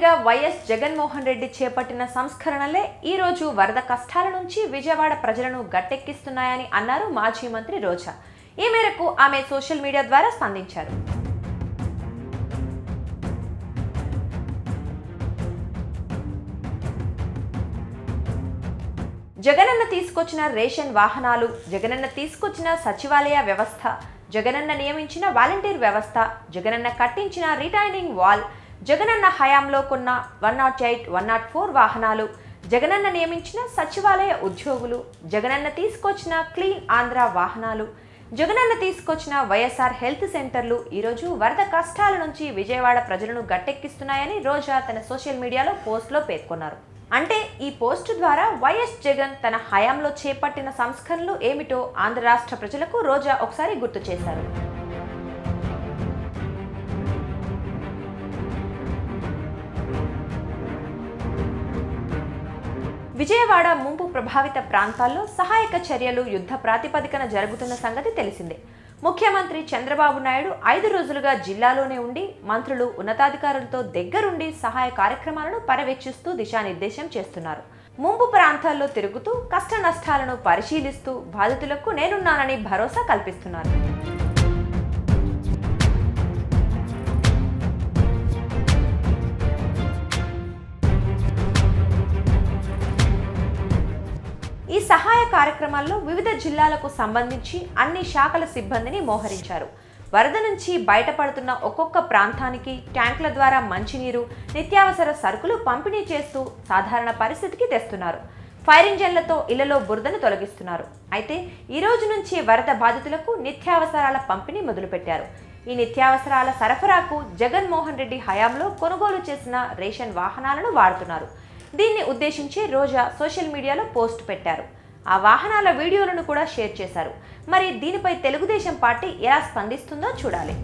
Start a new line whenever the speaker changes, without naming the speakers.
ముఖ్యమంత్రిగా వైఎస్ జగన్మోహన్ రెడ్డి చేపట్టిన సంస్కరణలే ఈ రోజు వరద కష్టాల నుంచి విజయవాడ ప్రజలను గట్టెక్కిస్తున్నాయని అన్నారు మాజీ మంత్రి రోజా. ఈ మేరకు ఆమె సోషల్ మీడియా ద్వారా స్పందించారు. జగనన్న తీసుకొచ్చిన రేషన్ వాహనాలు, జగనన్న తీసుకొచ్చిన సచివాలయ వ్యవస్థ, జగనన్న నియమించిన వాలంటీర్ వ్యవస్థ, జగనన్న కట్టించిన రిటైనింగ్ వాల్, జగనన్న హయాంలో కొన్న 108, 104 వాహనాలు, జగనన్న నియమించిన సచివాలయ ఉద్యోగులు, జగనన్న తీసుకొచ్చిన క్లీన్ ఆంధ్ర వాహనాలు, జగనన్న తీసుకొచ్చిన వైఎస్ఆర్ హెల్త్ సెంటర్లు ఈరోజు వరద కష్టాల నుంచి విజయవాడ ప్రజలను గట్టెక్కిస్తున్నాయని రోజా తన సోషల్ మీడియాలో పోస్ట్లో పేర్కొన్నారు. అంటే ఈ పోస్టు ద్వారా వైఎస్ జగన్ తన హయాంలో చేపట్టిన సంస్కరణలు ఏమిటో ఆంధ్ర రాష్ట్ర ప్రజలకు రోజా ఒకసారి గుర్తు చేశారు. విజయవాడ ముంపు ప్రభావిత ప్రాంతాల్లో సహాయక చర్యలు యుద్ధ ప్రాతిపదికన జరుగుతున్న సంగతి తెలిసిందే. ముఖ్యమంత్రి చంద్రబాబు నాయుడు 5 రోజులుగా జిల్లాలోనే ఉండి మంత్రులు, ఉన్నతాధికారులతో దగ్గరుండి సహాయ కార్యక్రమాలను పర్యవేక్షిస్తూ దిశానిర్దేశం చేస్తున్నారు. ముంపు ప్రాంతాల్లో తిరుగుతూ కష్ట నష్టాలను పరిశీలిస్తూ బాధితులకు నేనున్నానని భరోసా కల్పిస్తున్నారు. ఈ సహాయ కార్యక్రమాల్లో వివిధ జిల్లాలకు సంబంధించి అన్ని శాఖల సిబ్బందిని మోహరించారు. వరద నుంచి బయటపడుతున్న ఒక్కొక్క ప్రాంతానికి ట్యాంకుల ద్వారా మంచినీరు, నిత్యావసర సరుకులు పంపిణీ చేస్తూ సాధారణ పరిస్థితికి తెస్తున్నారు. ఫైర్ ఇంజన్లతో ఇళ్లలో బురదను తొలగిస్తున్నారు. అయితే ఈ రోజు నుంచి వరద బాధితులకు నిత్యావసరాల పంపిణీ మొదలుపెట్టారు. ఈ నిత్యావసరాల సరఫరాకు జగన్మోహన్ రెడ్డి హయాంలో కొనుగోలు చేసిన రేషన్ వాహనాలను వాడుతున్నారు. దీన్ని ఉద్దేశించి రోజా సోషల్ మీడియాలో పోస్ట్ పెట్టారు. ఆ వాహనాల వీడియోలను కూడా షేర్ చేశారు. మరి దీనిపై తెలుగుదేశం పార్టీ ఎలా స్పందిస్తుందో చూడాలి.